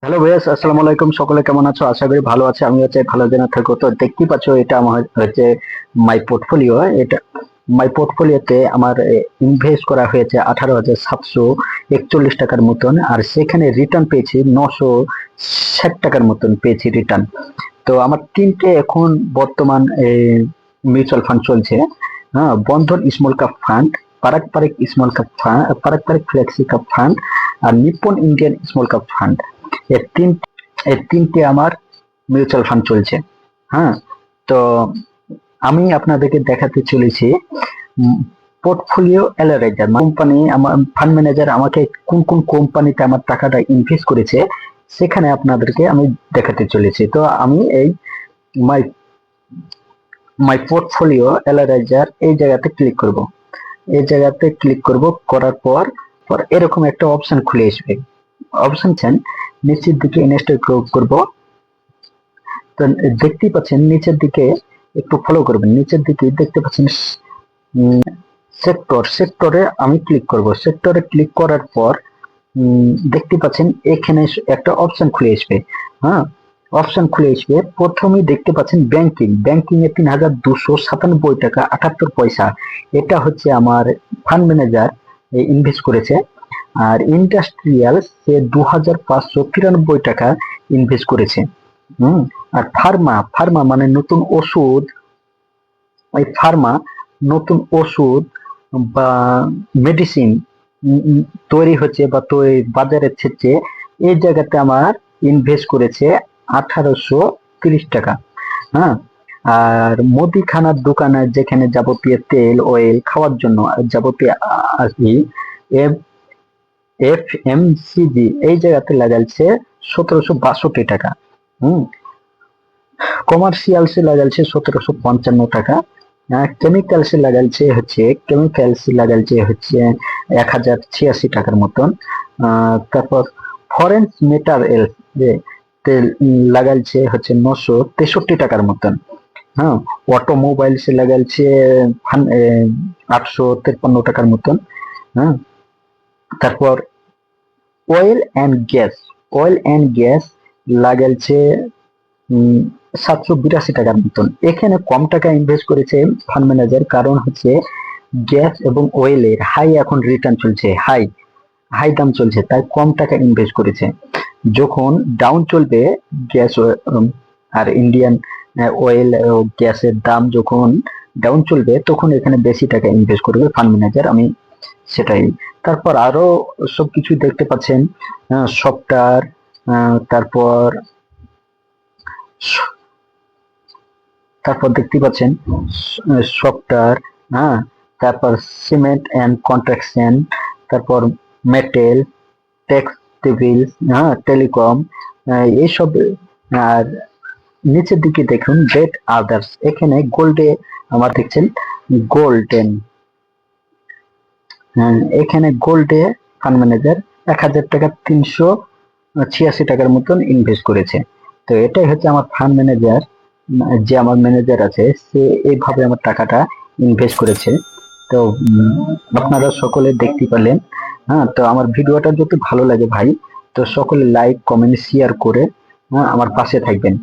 Hello ভাইয়াস, আসসালামু আলাইকুম। সকলে কেমন আছো? আশা করি ভালো আছে। আমি হচ্ছে ভালো যেন থাকো। তো দেখতেই পাচ্ছ, এটা আমার হচ্ছে মাই পোর্টফোলিও। এটা মাই পোর্টফোলিওতে আমার ইনভেস্ট করা হয়েছে 18,741 টাকার মতন, আর সেখানে রিটার্ন পেয়েছি 960 টাকার মতন পেয়েছি রিটার্ন। তো আমার তিনটে এখন বর্তমান মিউচুয়াল ফান্ড চলছে। হ্যাঁ, Bandhan small cap fund, Parag Parikh small cap fund, Parag Parikh flexi cap fund, আর Nippon Indian small cap fund. এর তিন এর তিনটে আমার মিউচুয়াল ফান্ড চলছে। হ্যাঁ, তো আমি আপনাদেরকে দেখাতে চলেছি পোর্টফোলিও অ্যানালাইজার কোম্পানি। আমার ফান্ড ম্যানেজার আমাকে কোন কোন কোম্পানিতে আমার টাকাটা ইনভেস্ট করেছে, সেখানে আপনাদেরকে আমি দেখাতে চলেছি। তো আমি এই মাই মাই পোর্টফোলিও অ্যানালাইজার এই জায়গাতে ক্লিক করব। এই জায়গাতে ক্লিক করব, করার পর পর এরকম একটা অপশন খুলে আসবে। অপশন চান নিচের দিকে ইনস্টল করব। তো দেখতেই পাচ্ছেন নিচের দিকে, একটু ফলো করবেন, নিচের দিকে দেখতে পাচ্ছেন সেক্টরে আমি ক্লিক করব। সেক্টরে ক্লিক করার পর দেখতে পাচ্ছেন এখানে একটা অপশন খুলে আসবে। হ্যাঁ, অপশন খুলে আসবে। প্রথমেই দেখতে পাচ্ছেন ব্যাংকিং এ 3,297 টাকা 78 পয়সা। এটা হচ্ছে আমার ফান্ড ম্যানেজার ইনভেস্ট করেছে। আর ইন্ডাস্ট্রিয়াল সে 2,593 টাকা ইনভেস্ট করেছে। আর ফার্মা মানে নতুন ওষুধ, ওই ফার্মা নতুন ওষুধ বা মেডিসিন তৈরি হচ্ছে বা বাজারে ছেড়ছে, এই জায়গাতে আমার ইনভেস্ট করেছে 1830 টাকা। হ্যাঁ, আর মুদিখানার দোকানে যেখানে যাবতীয় তেল অয়েল খাওয়ার জন্য যাবতীয় আসি, FMCG এই জায়গাতে লাগাইছে 1762 টাকা। হুম, কমার্শিয়ালসে লাগাইছে 1755 টাকা। কেমিক্যালসে লাগাইছে হচ্ছে 1086 টাকার মতন। তারপর ফরেন্স মেটারিয়াল লাগাইছে হচ্ছে 963 টাকার মতন। হ্যাঁ, অটোমোবাইলসে লাগাইছে 853 টাকার মতন। হ্যাঁ, তারপর অয়েল অ্যান্ড গ্যাস লাগাইছে 782 টাকার মতন। এখানে কম টাকা ইনভেস্ট করেছে ফান্ড ম্যানেজার, কারণ হচ্ছে গ্যাস এবং অয়েলের হাই এখন রিটার্ন চলছে, হাই হাই দাম চলছে, তাই কম টাকা ইনভেস্ট করেছে। যখন ডাউন চলবে গ্যাস আর ইন্ডিয়ান অয়েল গ্যাসের দাম যখন ডাউন চলবে, তখন এখানে বেশি টাকা ইনভেস্ট করবে ফান্ড ম্যানেজার। আমি সেটাই। তারপর আরো সবকিছু দেখতে পাচ্ছেন, সফটওয়্যার, তারপর তারপর দেখতে পাচ্ছেন সফটওয়্যার। হ্যাঁ, তারপর সিমেন্ট অ্যান্ড কনস্ট্রাকশন, তারপর মেটেল, টেক্সটাইল, হ্যাঁ, টেলিকম, এইসব। আর নিচের দিকে দেখুন ডেট আদার্স, এখানে গোল্ডে আমার দেখছেন গোল্ডেন। এখানে গোল্ডে ফান্ড ম্যানেজার 1,000 টাকা 386 টাকার মতন ইনভেস্ট করেছে। তো এটাই হচ্ছে আমার ফান্ড ম্যানেজার, যে আমার ম্যানেজার আছে সে এইভাবে আমার টাকাটা ইনভেস্ট করেছে। তো আপনারা সকলে দেখতে পেলেন। হ্যাঁ, তো আমার ভিডিওটা যদি ভালো লাগে ভাই, তো সকলে লাইক কমেন্ট শেয়ার করে আমার পাশে থাকবেন।